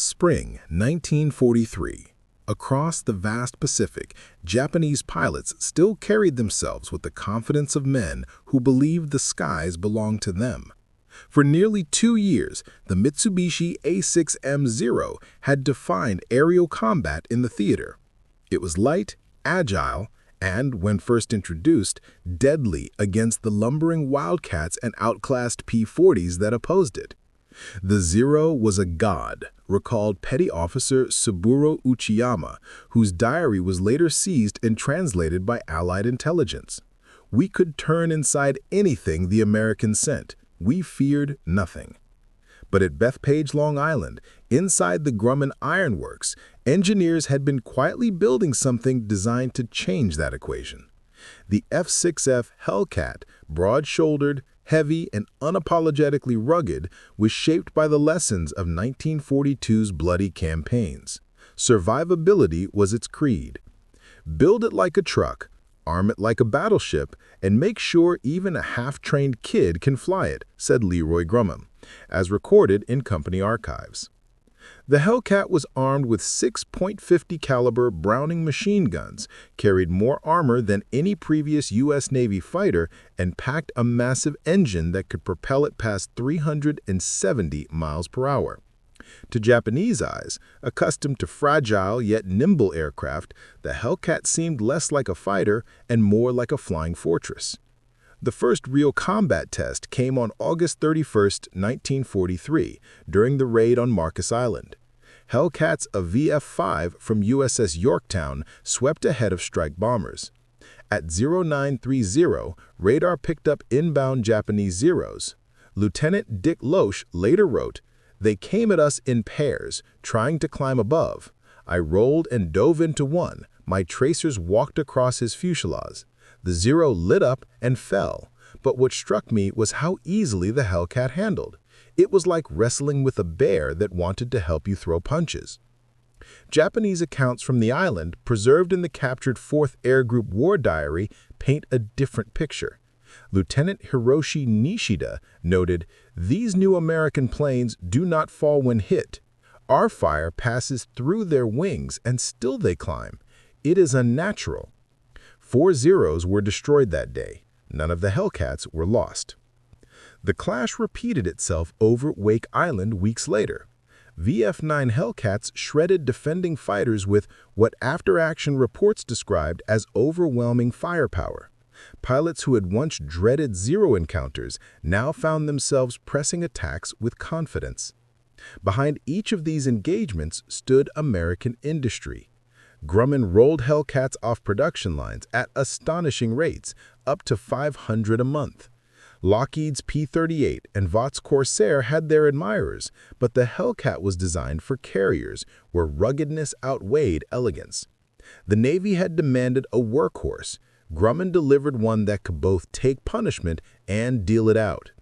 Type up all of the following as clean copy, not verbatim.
Spring 1943. Across the vast Pacific, Japanese pilots still carried themselves with the confidence of men who believed the skies belonged to them. For nearly 2 years, the Mitsubishi A6M Zero had defined aerial combat in the theater. It was light, agile, and, when first introduced, deadly against the lumbering Wildcats and outclassed P-40s that opposed it. The Zero was a god, recalled Petty Officer Saburo Uchiyama, whose diary was later seized and translated by Allied intelligence. "We could turn inside anything the Americans sent. We feared nothing." But at Bethpage, Long Island, inside the Grumman Iron Works, engineers had been quietly building something designed to change that equation. The F6F Hellcat, broad-shouldered, heavy, and unapologetically rugged, was shaped by the lessons of 1942's bloody campaigns. Survivability was its creed. Build it like a truck, arm it like a battleship, and make sure even a half-trained kid can fly it, said Leroy Grumman, as recorded in company archives. The Hellcat was armed with 6.50 caliber Browning machine guns, carried more armor than any previous U.S. Navy fighter, and packed a massive engine that could propel it past 370 miles per hour. To Japanese eyes, accustomed to fragile yet nimble aircraft, the Hellcat seemed less like a fighter and more like a flying fortress. The first real combat test came on August 31, 1943, during the raid on Marcus Island. Hellcats, a VF-5 from USS Yorktown, swept ahead of strike bombers. At 0930, radar picked up inbound Japanese Zeros. Lieutenant Dick Loesch later wrote, "They came at us in pairs, trying to climb above. I rolled and dove into one. My tracers walked across his fuselage. The Zero lit up and fell, but what struck me was how easily the Hellcat handled. It was like wrestling with a bear that wanted to help you throw punches." Japanese accounts from the island, preserved in the captured 4th Air Group War Diary, paint a different picture. Lieutenant Hiroshi Nishida noted, "These new American planes do not fall when hit. Our fire passes through their wings and still they climb. It is unnatural." 4 Zeros were destroyed that day. None of the Hellcats were lost. The clash repeated itself over Wake Island weeks later. VF-9 Hellcats shredded defending fighters with what after-action reports described as overwhelming firepower. Pilots who had once dreaded Zero encounters now found themselves pressing attacks with confidence. Behind each of these engagements stood American industry. Grumman rolled Hellcats off production lines at astonishing rates, up to 500 a month. Lockheed's P-38 and Vought's Corsair had their admirers, but the Hellcat was designed for carriers, where ruggedness outweighed elegance. The Navy had demanded a workhorse. Grumman delivered one that could both take punishment and deal it out.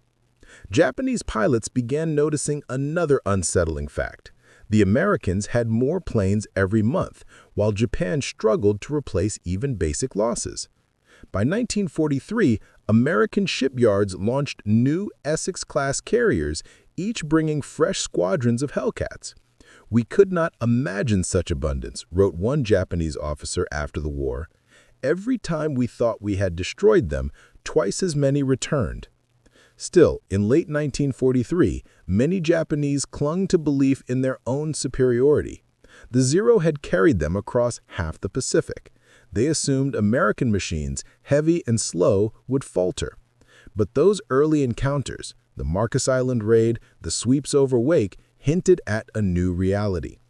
Japanese pilots began noticing another unsettling fact. The Americans had more planes every month, while Japan struggled to replace even basic losses. By 1943, American shipyards launched new Essex-class carriers, each bringing fresh squadrons of Hellcats. "We could not imagine such abundance," wrote one Japanese officer after the war. "Every time we thought we had destroyed them, twice as many returned." Still, in late 1943, many Japanese clung to belief in their own superiority. The Zero had carried them across half the Pacific. They assumed American machines, heavy and slow, would falter. But those early encounters, the Marcus Island raid, the sweeps over Wake, hinted at a new reality.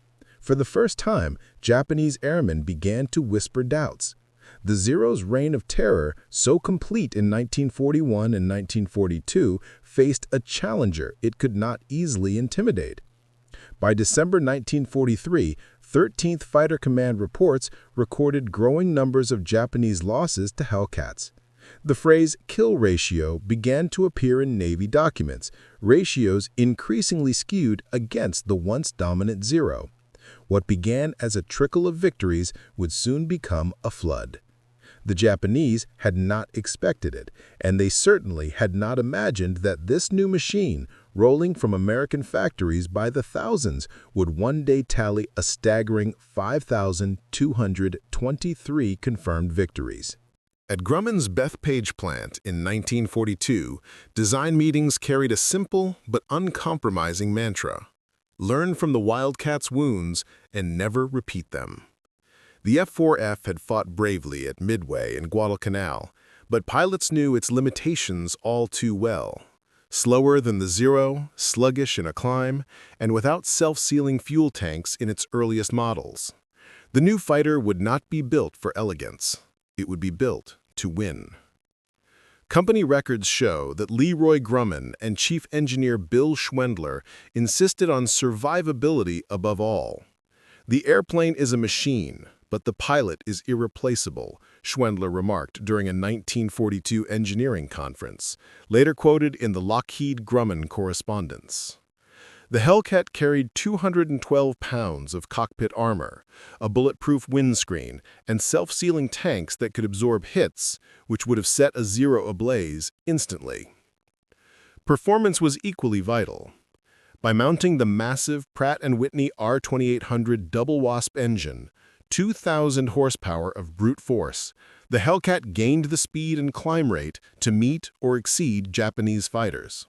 For the first time, Japanese airmen began to whisper doubts. The Zero's reign of terror, so complete in 1941 and 1942, faced a challenger it could not easily intimidate. By December 1943, 13th Fighter Command reports recorded growing numbers of Japanese losses to Hellcats. The phrase "kill ratio" began to appear in Navy documents, ratios increasingly skewed against the once dominant Zero. What began as a trickle of victories would soon become a flood. The Japanese had not expected it, and they certainly had not imagined that this new machine, rolling from American factories by the thousands, would one day tally a staggering 5,223 confirmed victories. At Grumman's Bethpage plant in 1942, design meetings carried a simple but uncompromising mantra: learn from the Wildcat's wounds and never repeat them. The F4F had fought bravely at Midway and Guadalcanal, but pilots knew its limitations all too well. Slower than the Zero, sluggish in a climb, and without self-sealing fuel tanks in its earliest models. The new fighter would not be built for elegance. It would be built to win. Company records show that Leroy Grumman and Chief Engineer Bill Schwendler insisted on survivability above all. The airplane is a machine, but the pilot is irreplaceable, Schwendler remarked during a 1942 engineering conference, later quoted in the Lockheed Grumman correspondence. The Hellcat carried 212 pounds of cockpit armor, a bulletproof windscreen, and self-sealing tanks that could absorb hits, which would have set a Zero ablaze instantly. Performance was equally vital. By mounting the massive Pratt & Whitney R2800 double wasp engine, 2,000 horsepower of brute force, the Hellcat gained the speed and climb rate to meet or exceed Japanese fighters.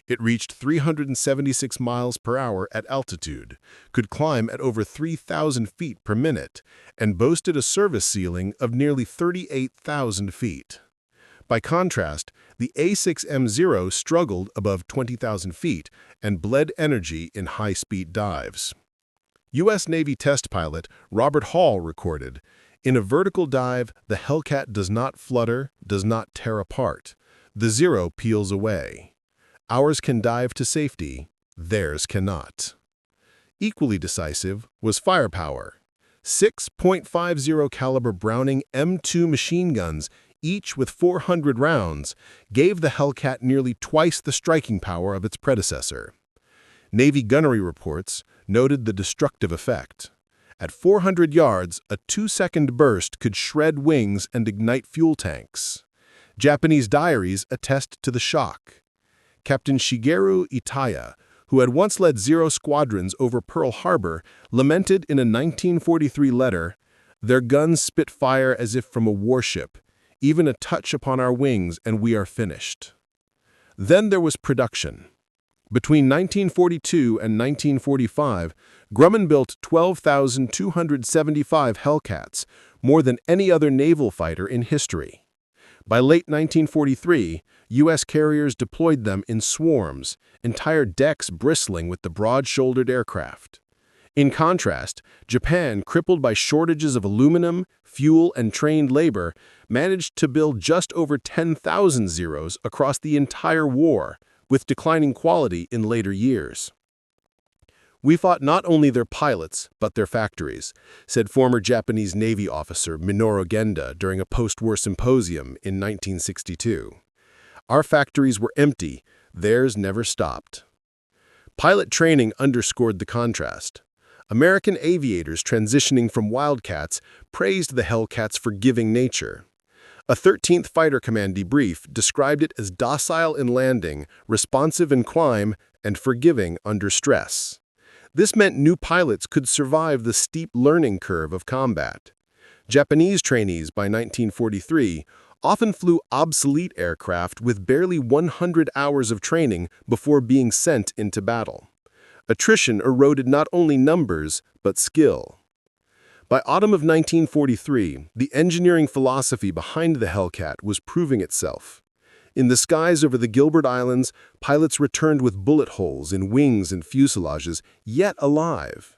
It reached 376 miles per hour at altitude, could climb at over 3,000 feet per minute, and boasted a service ceiling of nearly 38,000 feet. By contrast, the A6M Zero struggled above 20,000 feet and bled energy in high-speed dives. U.S. Navy test pilot Robert Hall recorded, "In a vertical dive, the Hellcat does not flutter, does not tear apart. The Zero peels away. Ours can dive to safety, theirs cannot." Equally decisive was firepower. 6.50 caliber Browning M2 machine guns, each with 400 rounds, gave the Hellcat nearly twice the striking power of its predecessor. Navy gunnery reports noted the destructive effect. At 400 yards, a 2-second burst could shred wings and ignite fuel tanks. Japanese diaries attest to the shock. Captain Shigeru Itaya, who had once led Zero squadrons over Pearl Harbor, lamented in a 1943 letter, "Their guns spit fire as if from a warship. Even a touch upon our wings and we are finished." Then there was production. Between 1942 and 1945, Grumman built 12,275 Hellcats, more than any other naval fighter in history. By late 1943, U.S. carriers deployed them in swarms, entire decks bristling with the broad-shouldered aircraft. In contrast, Japan, crippled by shortages of aluminum, fuel, and trained labor, managed to build just over 10,000 Zeros across the entire war, with declining quality in later years. "We fought not only their pilots, but their factories," said former Japanese Navy officer Minoru Genda during a post-war symposium in 1962. "Our factories were empty, theirs never stopped." Pilot training underscored the contrast. American aviators transitioning from Wildcats praised the Hellcat's forgiving nature. A 13th Fighter Command debrief described it as docile in landing, responsive in climb, and forgiving under stress. This meant new pilots could survive the steep learning curve of combat. Japanese trainees by 1943 often flew obsolete aircraft with barely 100 hours of training before being sent into battle. Attrition eroded not only numbers, but skill. By autumn of 1943, the engineering philosophy behind the Hellcat was proving itself. In the skies over the Gilbert Islands, pilots returned with bullet holes in wings and fuselages, yet alive.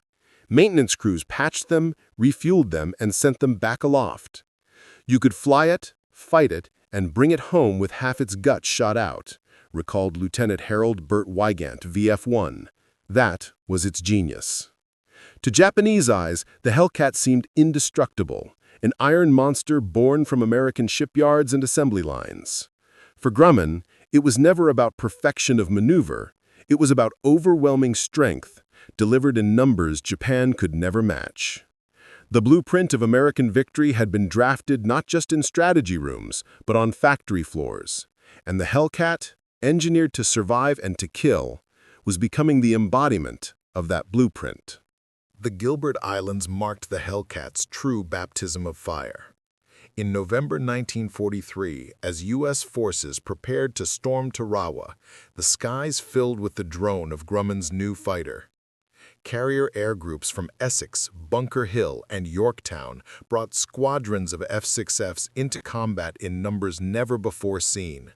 Maintenance crews patched them, refueled them, and sent them back aloft. "You could fly it, fight it, and bring it home with half its guts shot out," recalled Lieutenant Harold Burt Wygant, VF-1. That was its genius. To Japanese eyes, the Hellcat seemed indestructible, an iron monster born from American shipyards and assembly lines. For Grumman, it was never about perfection of maneuver. It was about overwhelming strength, delivered in numbers Japan could never match. The blueprint of American victory had been drafted not just in strategy rooms, but on factory floors. And the Hellcat, engineered to survive and to kill, was becoming the embodiment of that blueprint. The Gilbert Islands marked the Hellcats' true baptism of fire. In November 1943, as U.S. forces prepared to storm Tarawa, the skies filled with the drone of Grumman's new fighter. Carrier air groups from Essex, Bunker Hill, and Yorktown brought squadrons of F-6Fs into combat in numbers never before seen.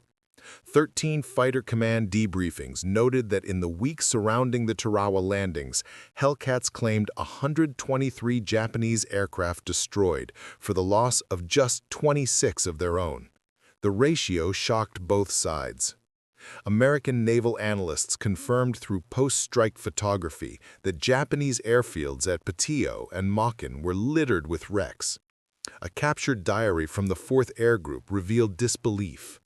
13 Fighter Command debriefings noted that in the week surrounding the Tarawa landings, Hellcats claimed 123 Japanese aircraft destroyed for the loss of just 26 of their own. The ratio shocked both sides. American naval analysts confirmed through post-strike photography that Japanese airfields at Patio and Makin were littered with wrecks. A captured diary from the 4th Air Group revealed disbelief.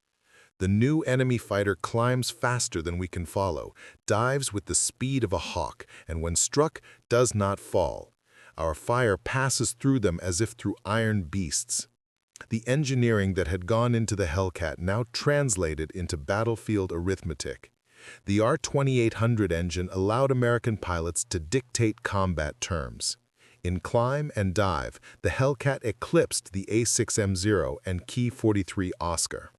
The new enemy fighter climbs faster than we can follow, dives with the speed of a hawk, and when struck, does not fall. Our fire passes through them as if through iron beasts. The engineering that had gone into the Hellcat now translated into battlefield arithmetic. The R-2800 engine allowed American pilots to dictate combat terms. In climb and dive, the Hellcat eclipsed the A6M Zero and Key 43 Oscar.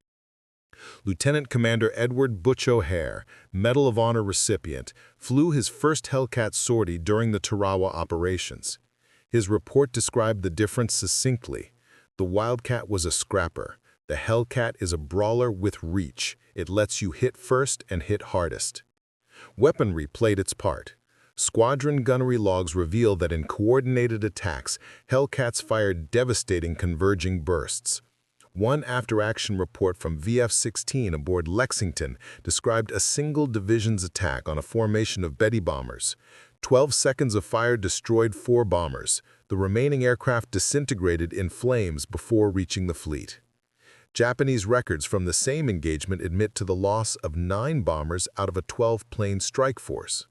Lieutenant Commander Edward Butch O'Hare, Medal of Honor recipient, flew his first Hellcat sortie during the Tarawa operations. His report described the difference succinctly. The Wildcat was a scrapper. The Hellcat is a brawler with reach. It lets you hit first and hit hardest. Weaponry played its part. Squadron gunnery logs reveal that in coordinated attacks, Hellcats fired devastating converging bursts. One after-action report from VF-16 aboard Lexington described a single division's attack on a formation of Betty bombers. 12 seconds of fire destroyed 4 bombers. The remaining aircraft disintegrated in flames before reaching the fleet. Japanese records from the same engagement admit to the loss of 9 bombers out of a 12-plane strike force.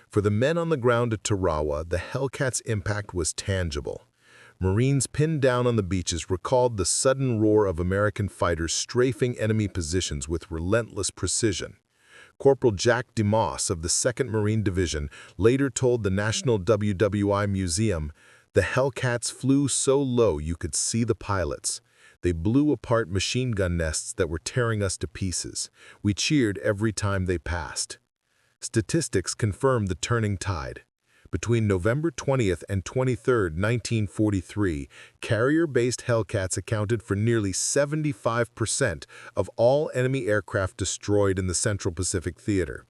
For the men on the ground at Tarawa, the Hellcat's impact was tangible. Marines pinned down on the beaches recalled the sudden roar of American fighters strafing enemy positions with relentless precision. Corporal Jack DeMoss of the 2nd Marine Division later told the National WWI Museum, "The Hellcats flew so low you could see the pilots. They blew apart machine gun nests that were tearing us to pieces. We cheered every time they passed." Statistics confirmed the turning tide. Between November 20th and 23rd, 1943, carrier-based Hellcats accounted for nearly 75% of all enemy aircraft destroyed in the Central Pacific Theater.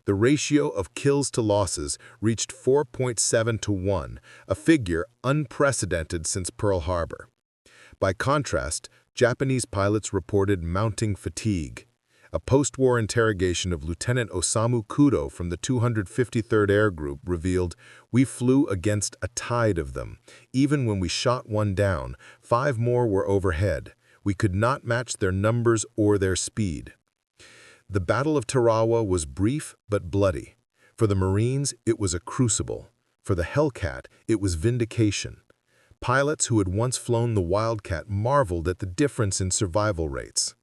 The ratio of kills to losses reached 4.7 to 1, a figure unprecedented since Pearl Harbor. By contrast, Japanese pilots reported mounting fatigue. A post-war interrogation of Lieutenant Osamu Kudo from the 253rd Air Group revealed, "We flew against a tide of them. Even when we shot one down, 5 more were overhead. We could not match their numbers or their speed." The Battle of Tarawa was brief but bloody. For the Marines, it was a crucible. For the Hellcat, it was vindication. Pilots who had once flown the Wildcat marveled at the difference in survival rates.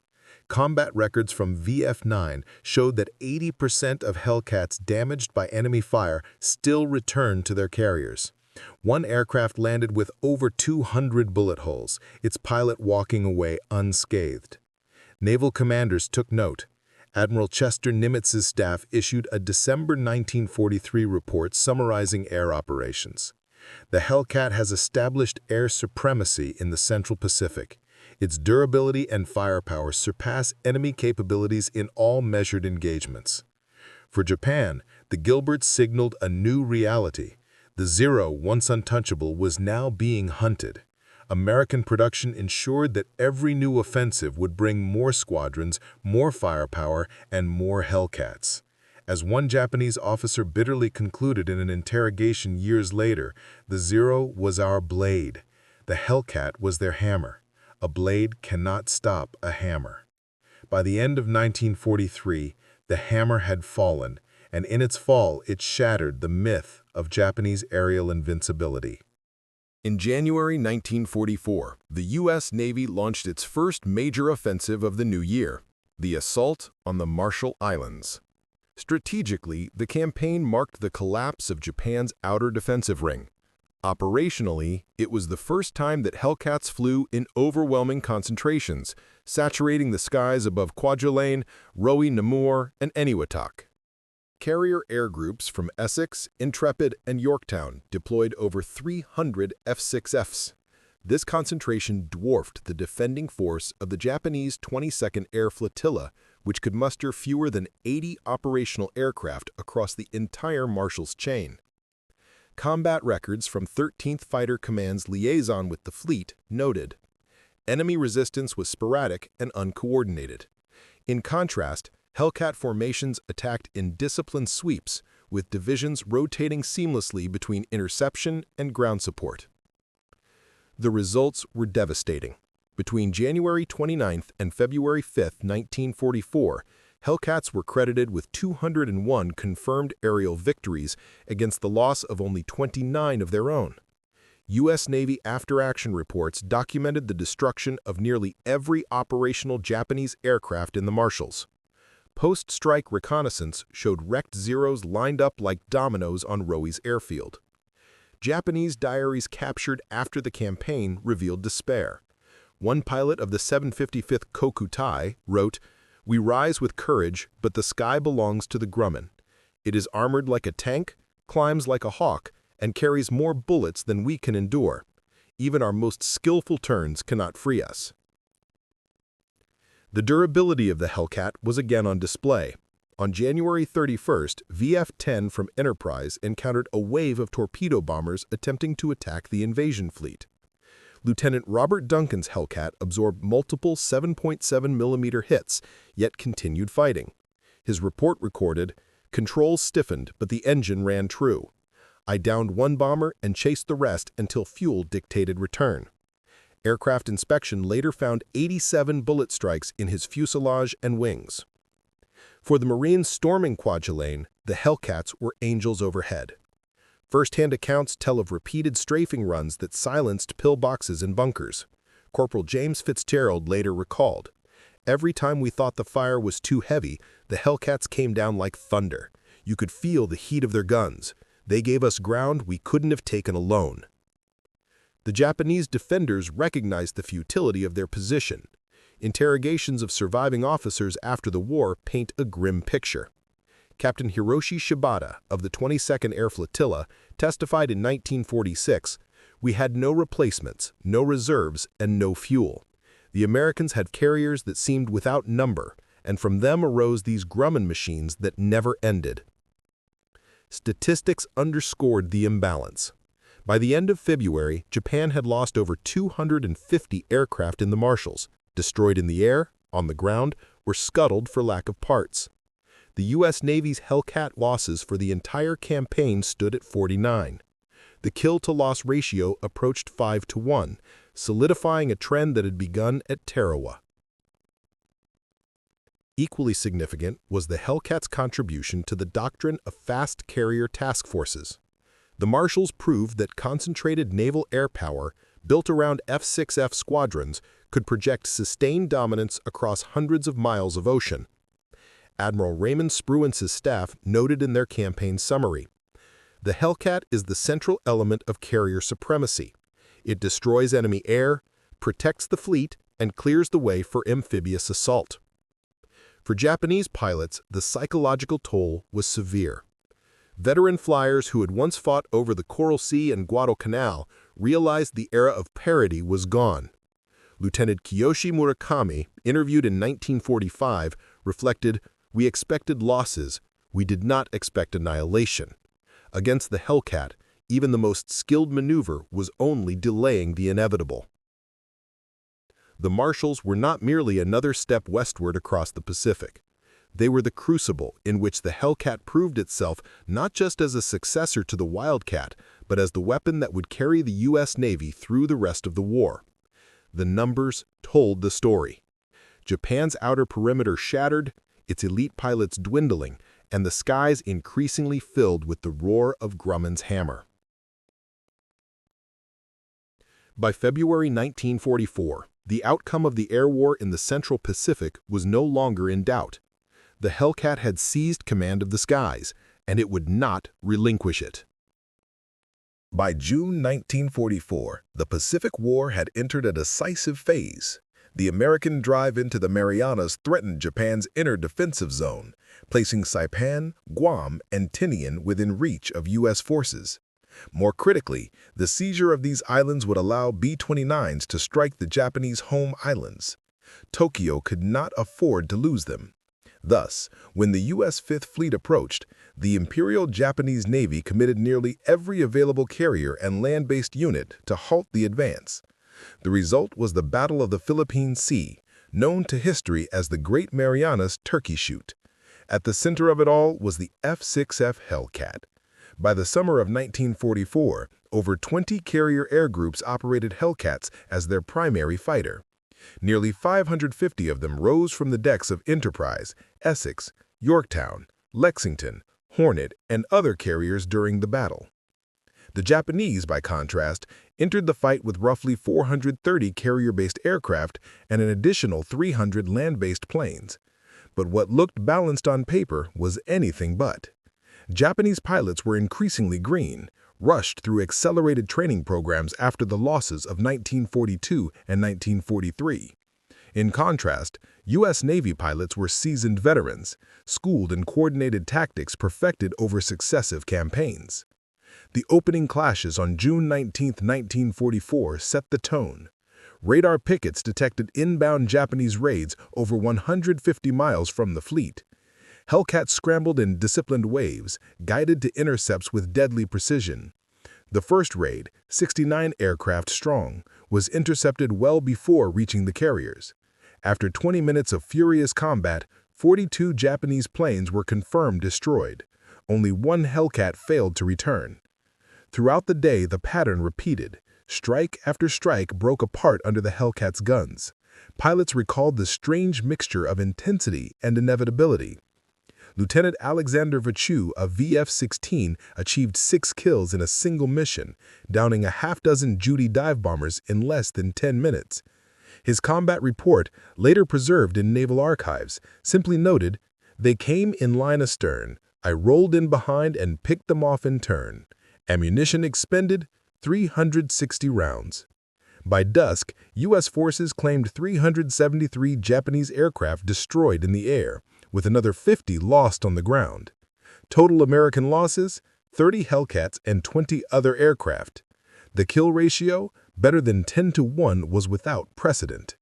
Combat records from VF-9 showed that 80% of Hellcats damaged by enemy fire still returned to their carriers. One aircraft landed with over 200 bullet holes, its pilot walking away unscathed. Naval commanders took note. Admiral Chester Nimitz's staff issued a December 1943 report summarizing air operations. The Hellcat has established air supremacy in the Central Pacific. Its durability and firepower surpass enemy capabilities in all measured engagements. For Japan, the Gilberts signaled a new reality. The Zero, once untouchable, was now being hunted. American production ensured that every new offensive would bring more squadrons, more firepower, and more Hellcats. As one Japanese officer bitterly concluded in an interrogation years later, the Zero was our blade. The Hellcat was their hammer. A blade cannot stop a hammer. By the end of 1943, the hammer had fallen, and in its fall it shattered the myth of Japanese aerial invincibility. In January 1944, the U.S. Navy launched its first major offensive of the new year, the assault on the Marshall Islands. Strategically, the campaign marked the collapse of Japan's outer defensive ring. Operationally, it was the first time that Hellcats flew in overwhelming concentrations, saturating the skies above Kwajalein, Roe Namur, and Eniwetok. Carrier air groups from Essex, Intrepid, and Yorktown deployed over 300 F6Fs. This concentration dwarfed the defending force of the Japanese 22nd Air Flotilla, which could muster fewer than 80 operational aircraft across the entire Marshall's chain. Combat records from 13th Fighter Command's liaison with the fleet noted, enemy resistance was sporadic and uncoordinated. In contrast, Hellcat formations attacked in disciplined sweeps, with divisions rotating seamlessly between interception and ground support. The results were devastating. Between January 29th and February 5th, 1944, Hellcats were credited with 201 confirmed aerial victories against the loss of only 29 of their own. U.S. Navy after-action reports documented the destruction of nearly every operational Japanese aircraft in the Marshalls. Post-strike reconnaissance showed wrecked Zeros lined up like dominoes on Roe's airfield. Japanese diaries captured after the campaign revealed despair. One pilot of the 755th Kokutai wrote, "We rise with courage, but the sky belongs to the Grumman. It is armored like a tank, climbs like a hawk, and carries more bullets than we can endure. Even our most skillful turns cannot free us." The durability of the Hellcat was again on display. On January 31st, VF-10 from Enterprise encountered a wave of torpedo bombers attempting to attack the invasion fleet. Lieutenant Robert Duncan's Hellcat absorbed multiple 7.7mm hits, yet continued fighting. His report recorded, "Controls stiffened, but the engine ran true. I downed one bomber and chased the rest until fuel dictated return." Aircraft inspection later found 87 bullet strikes in his fuselage and wings. For the Marines storming Kwajalein, the Hellcats were angels overhead. First-hand accounts tell of repeated strafing runs that silenced pillboxes and bunkers. Corporal James Fitzgerald later recalled, "Every time we thought the fire was too heavy, the Hellcats came down like thunder. You could feel the heat of their guns. They gave us ground we couldn't have taken alone." The Japanese defenders recognized the futility of their position. Interrogations of surviving officers after the war paint a grim picture. Captain Hiroshi Shibata of the 22nd Air Flotilla testified in 1946, "We had no replacements, no reserves, and no fuel. The Americans had carriers that seemed without number, and from them arose these Grumman machines that never ended." Statistics underscored the imbalance. By the end of February, Japan had lost over 250 aircraft in the Marshalls, destroyed in the air, on the ground, or scuttled for lack of parts. The U.S. Navy's Hellcat losses for the entire campaign stood at 49. The kill-to-loss ratio approached 5-1, solidifying a trend that had begun at Tarawa. Equally significant was the Hellcat's contribution to the doctrine of fast carrier task forces. The Marshalls proved that concentrated naval air power, built around F6F squadrons, could project sustained dominance across hundreds of miles of ocean. Admiral Raymond Spruance's staff noted in their campaign summary, "The Hellcat is the central element of carrier supremacy. It destroys enemy air, protects the fleet, and clears the way for amphibious assault." For Japanese pilots, the psychological toll was severe. Veteran flyers who had once fought over the Coral Sea and Guadalcanal realized the era of parity was gone. Lieutenant Kiyoshi Murakami, interviewed in 1945, reflected, "We expected losses. We did not expect annihilation. Against the Hellcat, even the most skilled maneuver was only delaying the inevitable." The Marshalls were not merely another step westward across the Pacific. They were the crucible in which the Hellcat proved itself not just as a successor to the Wildcat, but as the weapon that would carry the U.S. Navy through the rest of the war. The numbers told the story. Japan's outer perimeter shattered, its elite pilots dwindling, and the skies increasingly filled with the roar of Grumman's hammer. By February 1944, the outcome of the air war in the Central Pacific was no longer in doubt. The Hellcat had seized command of the skies, and it would not relinquish it. By June 1944, the Pacific War had entered a decisive phase. The American drive into the Marianas threatened Japan's inner defensive zone, placing Saipan, Guam, and Tinian within reach of U.S. forces. More critically, the seizure of these islands would allow B-29s to strike the Japanese home islands. Tokyo could not afford to lose them. Thus, when the U.S. Fifth Fleet approached, the Imperial Japanese Navy committed nearly every available carrier and land-based unit to halt the advance. The result was the Battle of the Philippine Sea, known to history as the Great Marianas Turkey Shoot. At the center of it all was the F6F Hellcat. By the summer of 1944, over 20 carrier air groups operated Hellcats as their primary fighter. Nearly 550 of them rose from the decks of Enterprise, Essex, Yorktown, Lexington, Hornet, and other carriers during the battle. The Japanese, by contrast, entered the fight with roughly 430 carrier-based aircraft and an additional 300 land-based planes. But what looked balanced on paper was anything but. Japanese pilots were increasingly green, rushed through accelerated training programs after the losses of 1942 and 1943. In contrast, U.S. Navy pilots were seasoned veterans, schooled in coordinated tactics perfected over successive campaigns. The opening clashes on June 19, 1944 set the tone. Radar pickets detected inbound Japanese raids over 150 miles from the fleet. Hellcats scrambled in disciplined waves, guided to intercepts with deadly precision. The first raid, 69 aircraft strong, was intercepted well before reaching the carriers. After 20 minutes of furious combat, 42 Japanese planes were confirmed destroyed. Only one Hellcat failed to return. Throughout the day, the pattern repeated. Strike after strike broke apart under the Hellcat's guns. Pilots recalled the strange mixture of intensity and inevitability. Lieutenant Alexander Vachu of VF-16 achieved 6 kills in a single mission, downing a half-dozen Judy dive bombers in less than 10 minutes. His combat report, later preserved in naval archives, simply noted, "They came in line astern. I rolled in behind and picked them off in turn. Ammunition expended, 360 rounds." By dusk, U.S. forces claimed 373 Japanese aircraft destroyed in the air, with another 50 lost on the ground. Total American losses, 30 Hellcats and 20 other aircraft. The kill ratio, better than 10-to-1, was without precedent.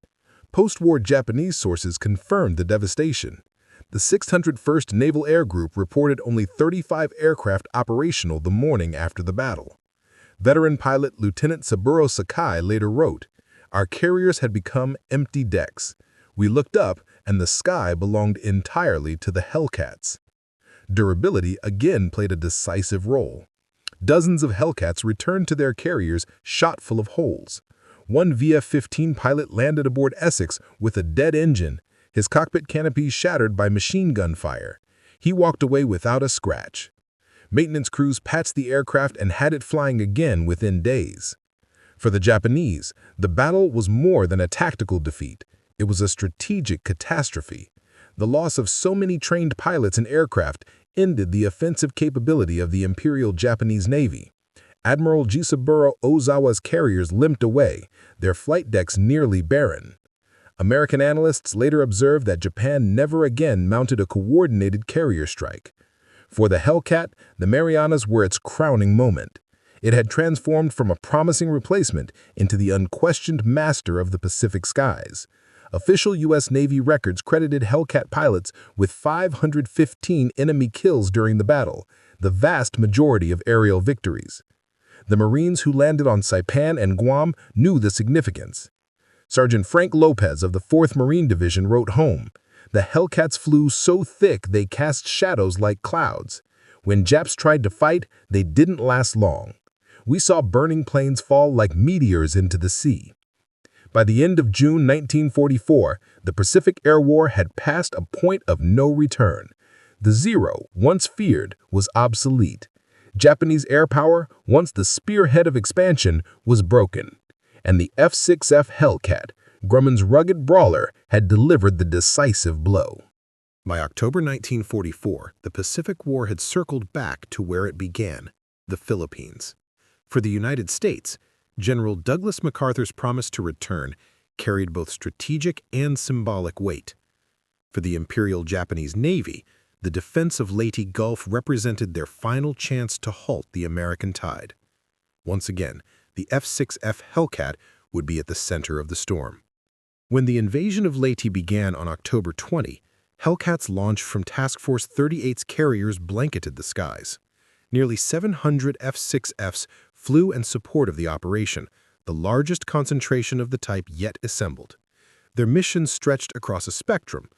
Post-war Japanese sources confirmed the devastation. The 601st Naval Air Group reported only 35 aircraft operational the morning after the battle. Veteran pilot Lieutenant Saburo Sakai later wrote, "Our carriers had become empty decks. We looked up, and the sky belonged entirely to the Hellcats." Durability again played a decisive role. Dozens of Hellcats returned to their carriers shot full of holes. One VF-15 pilot landed aboard Essex with a dead engine, his cockpit canopy shattered by machine gun fire. He walked away without a scratch. Maintenance crews patched the aircraft and had it flying again within days. For the Japanese, the battle was more than a tactical defeat. It was a strategic catastrophe. The loss of so many trained pilots and aircraft ended the offensive capability of the Imperial Japanese Navy. Admiral Jisaburo Ozawa's carriers limped away, their flight decks nearly barren. American analysts later observed that Japan never again mounted a coordinated carrier strike. For the Hellcat, the Marianas were its crowning moment. It had transformed from a promising replacement into the unquestioned master of the Pacific skies. Official U.S. Navy records credited Hellcat pilots with 515 enemy kills during the battle, the vast majority of aerial victories. The Marines who landed on Saipan and Guam knew the significance. Sergeant Frank Lopez of the 4th Marine Division wrote home, "The Hellcats flew so thick they cast shadows like clouds. When Japs tried to fight, they didn't last long. We saw burning planes fall like meteors into the sea." By the end of June 1944, the Pacific Air War had passed a point of no return. The Zero, once feared, was obsolete. Japanese air power, once the spearhead of expansion, was broken. And the F6F Hellcat, Grumman's rugged brawler, had delivered the decisive blow. By October 1944, the Pacific War had circled back to where it began, the Philippines. For the United States, General Douglas MacArthur's promise to return carried both strategic and symbolic weight. For the Imperial Japanese Navy, the defense of Leyte Gulf represented their final chance to halt the American tide. Once again, the F6F Hellcat would be at the center of the storm. When the invasion of Leyte began on October 20, Hellcats launched from Task Force 38's carriers blanketed the skies. Nearly 700 F6Fs flew in support of the operation, the largest concentration of the type yet assembled. Their missions stretched across a spectrum: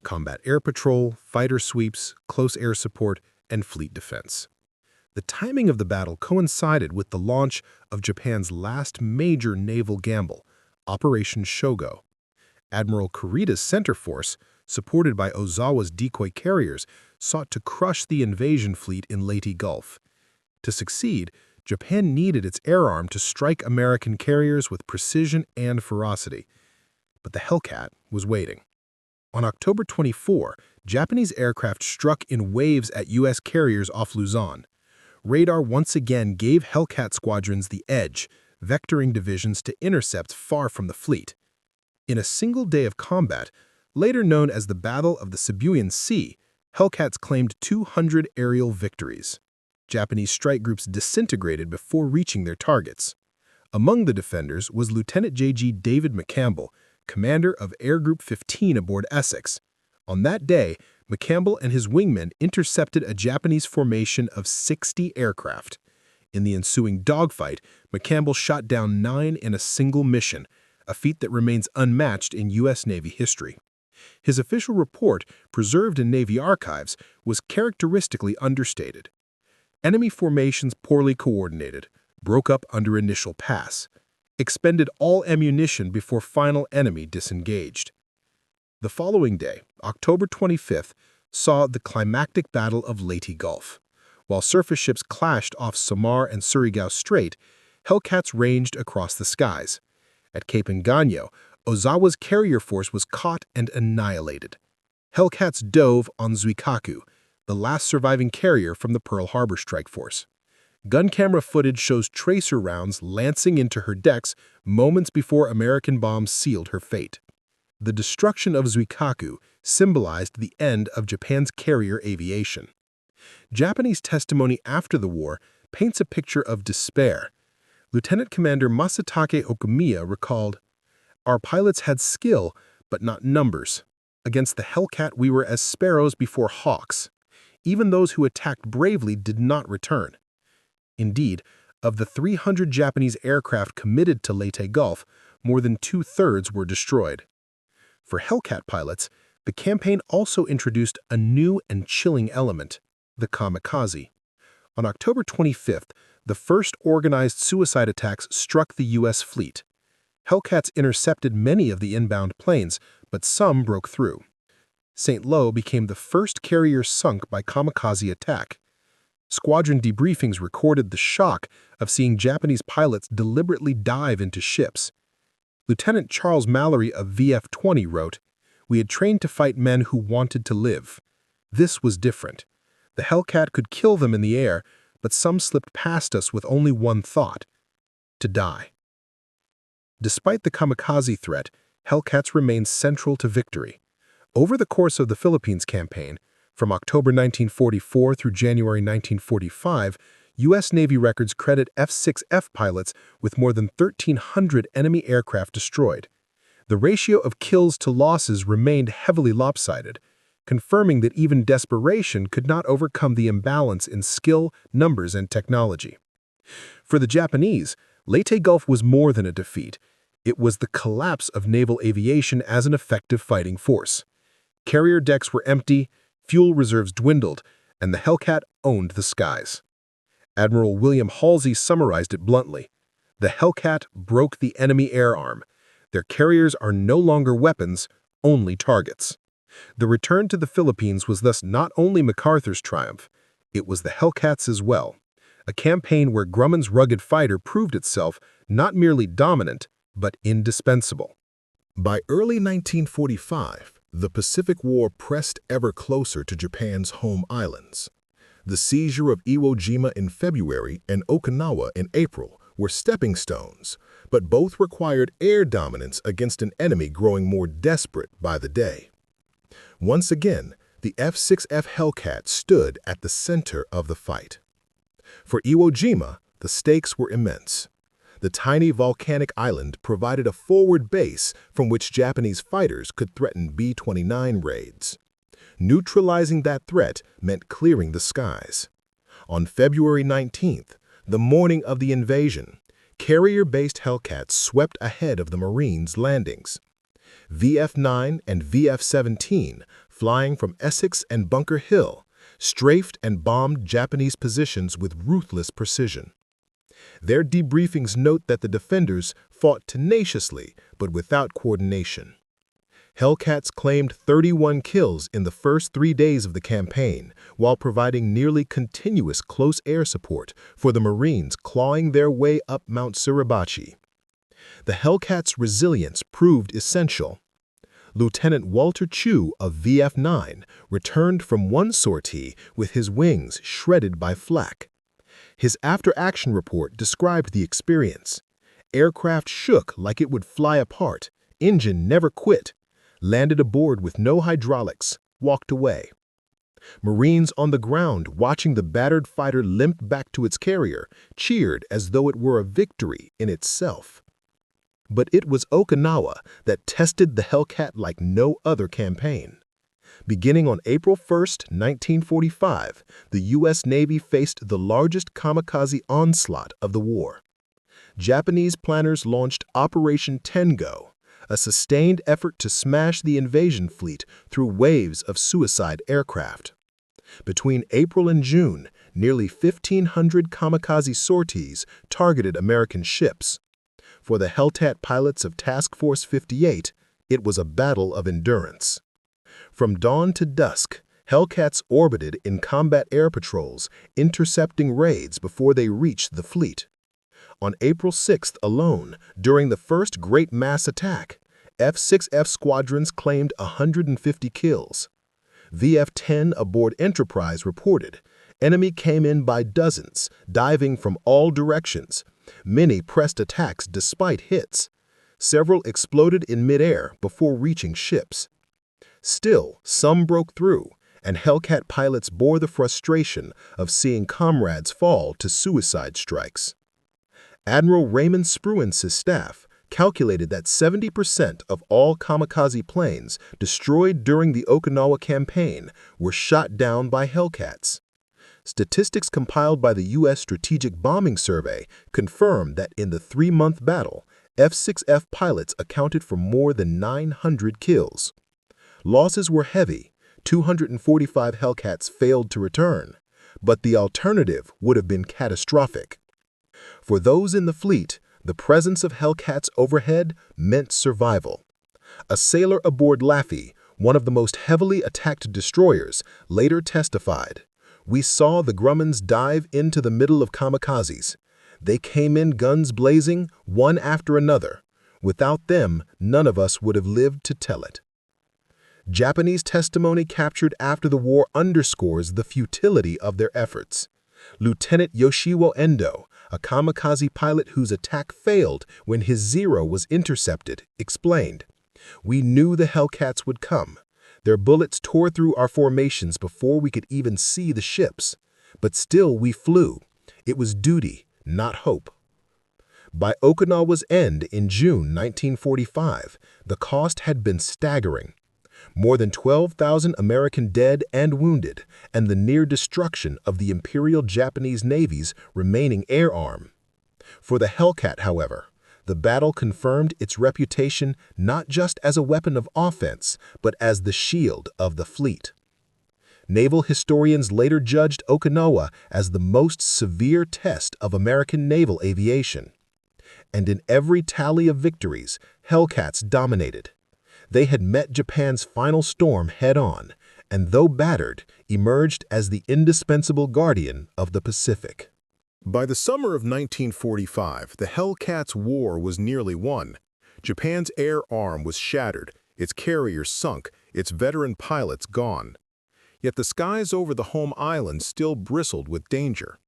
combat air patrol, fighter sweeps, close air support, and fleet defense. The timing of the battle coincided with the launch of Japan's last major naval gamble, Operation Shogo. Admiral Kurita's center force, supported by Ozawa's decoy carriers, sought to crush the invasion fleet in Leyte Gulf. To succeed, Japan needed its air arm to strike American carriers with precision and ferocity. But the Hellcat was waiting. On October 24, Japanese aircraft struck in waves at U.S. carriers off Luzon. Radar once again gave Hellcat squadrons the edge, vectoring divisions to intercept far from the fleet. In a single day of combat, later known as the Battle of the Sibuyan Sea, Hellcats claimed 200 aerial victories. Japanese strike groups disintegrated before reaching their targets. Among the defenders was Lieutenant J.G. David McCampbell, commander of Air Group 15 aboard Essex. On that day, McCampbell and his wingmen intercepted a Japanese formation of 60 aircraft. In the ensuing dogfight, McCampbell shot down 9 in a single mission, a feat that remains unmatched in U.S. Navy history. His official report, preserved in Navy archives, was characteristically understated. Enemy formations poorly coordinated, broke up under initial pass, expended all ammunition before final enemy disengaged. The following day, October 25th, saw the climactic Battle of Leyte Gulf. While surface ships clashed off Samar and Surigao Strait, Hellcats ranged across the skies. At Cape Engano, Ozawa's carrier force was caught and annihilated. Hellcats dove on Zuikaku, the last surviving carrier from the Pearl Harbor strike force. Gun camera footage shows tracer rounds lancing into her decks moments before American bombs sealed her fate. The destruction of Zuikaku symbolized the end of Japan's carrier aviation. Japanese testimony after the war paints a picture of despair. Lieutenant Commander Masatake Okumiya recalled, "Our pilots had skill, but not numbers. Against the Hellcat we were as sparrows before hawks. Even those who attacked bravely did not return." Indeed, of the 300 Japanese aircraft committed to Leyte Gulf, more than two-thirds were destroyed. For Hellcat pilots, the campaign also introduced a new and chilling element: the Kamikaze. On October 25th, the first organized suicide attacks struck the U.S. fleet. Hellcats intercepted many of the inbound planes, but some broke through. St. Lo became the first carrier sunk by kamikaze attack. Squadron debriefings recorded the shock of seeing Japanese pilots deliberately dive into ships. Lieutenant Charles Mallory of VF-20 wrote, "We had trained to fight men who wanted to live. This was different. The Hellcat could kill them in the air, but some slipped past us with only one thought: to die." Despite the kamikaze threat, Hellcats remained central to victory. Over the course of the Philippines campaign, from October 1944 through January 1945, U.S. Navy records credit F6F pilots with more than 1,300 enemy aircraft destroyed. The ratio of kills to losses remained heavily lopsided, confirming that even desperation could not overcome the imbalance in skill, numbers, and technology. For the Japanese, Leyte Gulf was more than a defeat. It was the collapse of naval aviation as an effective fighting force. Carrier decks were empty, fuel reserves dwindled, and the Hellcat owned the skies. Admiral William Halsey summarized it bluntly: "The Hellcat broke the enemy air arm. Their carriers are no longer weapons, only targets." The return to the Philippines was thus not only MacArthur's triumph, it was the Hellcats as well, a campaign where Grumman's rugged fighter proved itself not merely dominant, but indispensable. By early 1945, The Pacific War pressed ever closer to Japan's home islands. The seizure of Iwo Jima in February and Okinawa in April were stepping stones, but both required air dominance against an enemy growing more desperate by the day. Once again, the F6F Hellcat stood at the center of the fight. For Iwo Jima, the stakes were immense. The tiny volcanic island provided a forward base from which Japanese fighters could threaten B-29 raids. Neutralizing that threat meant clearing the skies. On February 19th, the morning of the invasion, carrier-based Hellcats swept ahead of the Marines' landings. VF-9 and VF-17, flying from Essex and Bunker Hill, strafed and bombed Japanese positions with ruthless precision. Their debriefings note that the defenders fought tenaciously but without coordination. Hellcats claimed 31 kills in the first 3 days of the campaign, while providing nearly continuous close air support for the Marines clawing their way up Mount Suribachi. The Hellcats' resilience proved essential. Lieutenant Walter Chu of VF-9 returned from one sortie with his wings shredded by flak. His after-action report described the experience. Aircraft shook like it would fly apart, engine never quit, landed aboard with no hydraulics, walked away. Marines on the ground watching the battered fighter limp back to its carrier cheered as though it were a victory in itself. But it was Okinawa that tested the Hellcat like no other campaign. Beginning on April 1, 1945, the U.S. Navy faced the largest kamikaze onslaught of the war. Japanese planners launched Operation Tengo, a sustained effort to smash the invasion fleet through waves of suicide aircraft. Between April and June, nearly 1,500 kamikaze sorties targeted American ships. For the Hellcat pilots of Task Force 58, it was a battle of endurance. From dawn to dusk, Hellcats orbited in combat air patrols, intercepting raids before they reached the fleet. On April 6th alone, during the first Great Mass Attack, F-6F squadrons claimed 150 kills. VF-10 aboard Enterprise reported, enemy came in by dozens, diving from all directions. Many pressed attacks despite hits. Several exploded in midair before reaching ships. Still, some broke through, and Hellcat pilots bore the frustration of seeing comrades fall to suicide strikes. Admiral Raymond Spruance's staff calculated that 70% of all kamikaze planes destroyed during the Okinawa campaign were shot down by Hellcats. Statistics compiled by the U.S. Strategic Bombing Survey confirmed that in the 3-month battle, F-6F pilots accounted for more than 900 kills. Losses were heavy. 245 Hellcats failed to return, but the alternative would have been catastrophic. For those in the fleet, the presence of Hellcats overhead meant survival. A sailor aboard Laffey, one of the most heavily attacked destroyers, later testified, "We saw the Grummans dive into the middle of kamikazes. They came in guns blazing, one after another. Without them, none of us would have lived to tell it." Japanese testimony captured after the war underscores the futility of their efforts. Lieutenant Yoshiwo Endo, a kamikaze pilot whose attack failed when his Zero was intercepted, explained, "We knew the Hellcats would come. Their bullets tore through our formations before we could even see the ships. But still we flew. It was duty, not hope." By Okinawa's end in June 1945, the cost had been staggering. More than 12,000 American dead and wounded, and the near destruction of the Imperial Japanese Navy's remaining air arm. For the Hellcat, however, the battle confirmed its reputation not just as a weapon of offense, but as the shield of the fleet. Naval historians later judged Okinawa as the most severe test of American naval aviation. And in every tally of victories, Hellcats dominated. They had met Japan's final storm head-on, and though battered, emerged as the indispensable guardian of the Pacific. By the summer of 1945, the Hellcats' war was nearly won. Japan's air arm was shattered, its carriers sunk, its veteran pilots gone. Yet the skies over the home island still bristled with danger.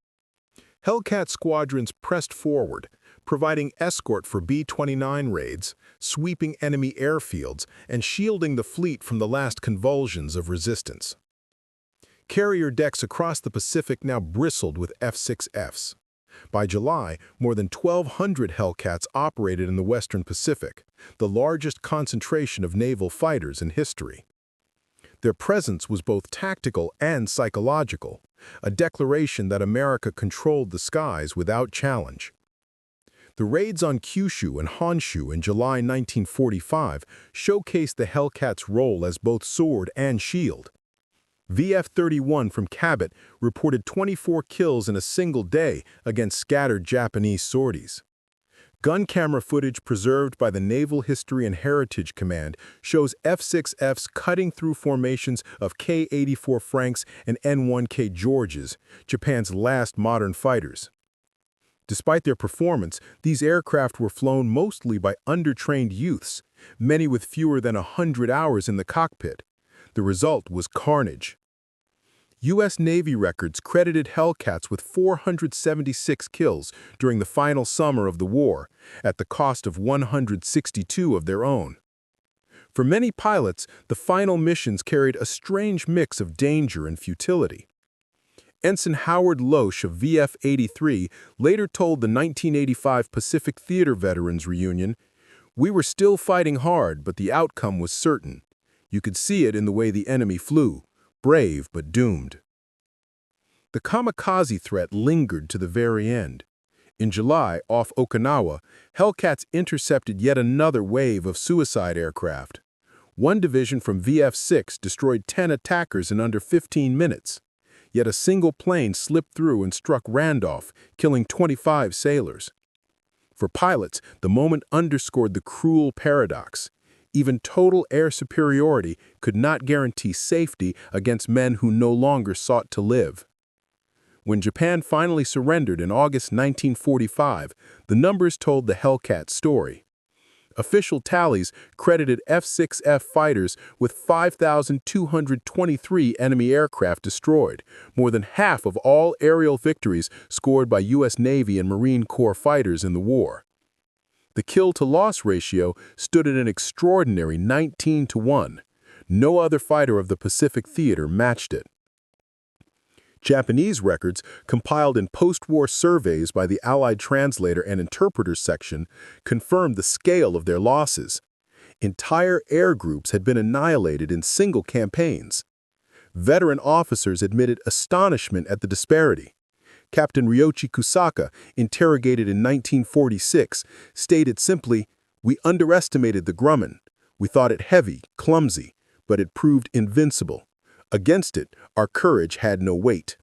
Hellcat squadrons pressed forward, providing escort for B-29 raids, sweeping enemy airfields, and shielding the fleet from the last convulsions of resistance. Carrier decks across the Pacific now bristled with F-6Fs. By July, more than 1,200 Hellcats operated in the Western Pacific, the largest concentration of naval fighters in history. Their presence was both tactical and psychological, a declaration that America controlled the skies without challenge. The raids on Kyushu and Honshu in July 1945 showcased the Hellcats' role as both sword and shield. VF-31 from Cabot reported 24 kills in a single day against scattered Japanese sorties. Gun camera footage preserved by the Naval History and Heritage Command shows F-6Fs cutting through formations of K-84 Franks and N-1K Georges, Japan's last modern fighters. Despite their performance, these aircraft were flown mostly by undertrained youths, many with fewer than 100 hours in the cockpit. The result was carnage. U.S. Navy records credited Hellcats with 476 kills during the final summer of the war, at the cost of 162 of their own. For many pilots, the final missions carried a strange mix of danger and futility. Ensign Howard Loesch of VF-83 later told the 1985 Pacific Theater Veterans Reunion, "We were still fighting hard, but the outcome was certain. You could see it in the way the enemy flew, brave but doomed." The Kamikaze threat lingered to the very end. In July, off Okinawa, Hellcats intercepted yet another wave of suicide aircraft. One division from VF-6 destroyed 10 attackers in under 15 minutes. Yet a single plane slipped through and struck Randolph, killing 25 sailors. For pilots, the moment underscored the cruel paradox. Even total air superiority could not guarantee safety against men who no longer sought to live. When Japan finally surrendered in August 1945, the numbers told the Hellcat story. Official tallies credited F-6F fighters with 5,223 enemy aircraft destroyed, more than half of all aerial victories scored by U.S. Navy and Marine Corps fighters in the war. The kill-to-loss ratio stood at an extraordinary 19-1. No other fighter of the Pacific Theater matched it. Japanese records, compiled in post-war surveys by the Allied Translator and Interpreters Section, confirmed the scale of their losses. Entire air groups had been annihilated in single campaigns. Veteran officers admitted astonishment at the disparity. Captain Ryoichi Kusaka, interrogated in 1946, stated simply, "We underestimated the Grumman. We thought it heavy, clumsy, but it proved invincible. Against it, our courage had no weight."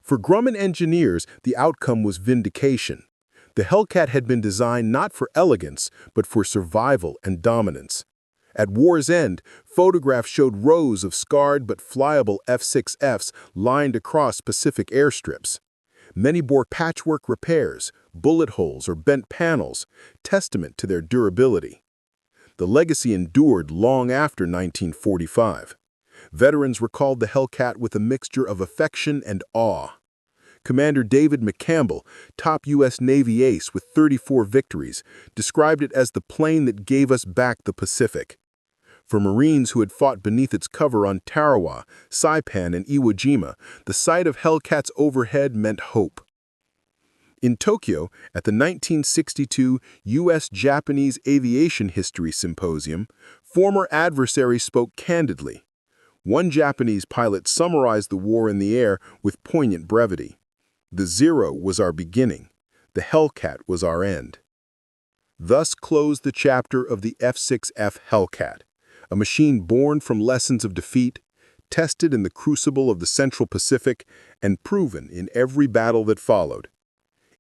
For Grumman engineers, the outcome was vindication. The Hellcat had been designed not for elegance, but for survival and dominance. At war's end, photographs showed rows of scarred but flyable F-6Fs lined across Pacific airstrips. Many bore patchwork repairs, bullet holes, or bent panels, testament to their durability. The legacy endured long after 1945. Veterans recalled the Hellcat with a mixture of affection and awe. Commander David McCampbell, top U.S. Navy ace with 34 victories, described it as the plane that gave us back the Pacific. For Marines who had fought beneath its cover on Tarawa, Saipan, and Iwo Jima, the sight of Hellcats overhead meant hope. In Tokyo, at the 1962 U.S.-Japanese Aviation History Symposium, former adversaries spoke candidly. One Japanese pilot summarized the war in the air with poignant brevity. "The Zero was our beginning. The Hellcat was our end." Thus closed the chapter of the F-6F Hellcat, a machine born from lessons of defeat, tested in the crucible of the Central Pacific, and proven in every battle that followed.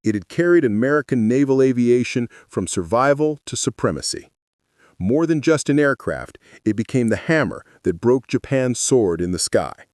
It had carried American naval aviation from survival to supremacy. More than just an aircraft, it became the hammer that broke Japan's sword in the sky.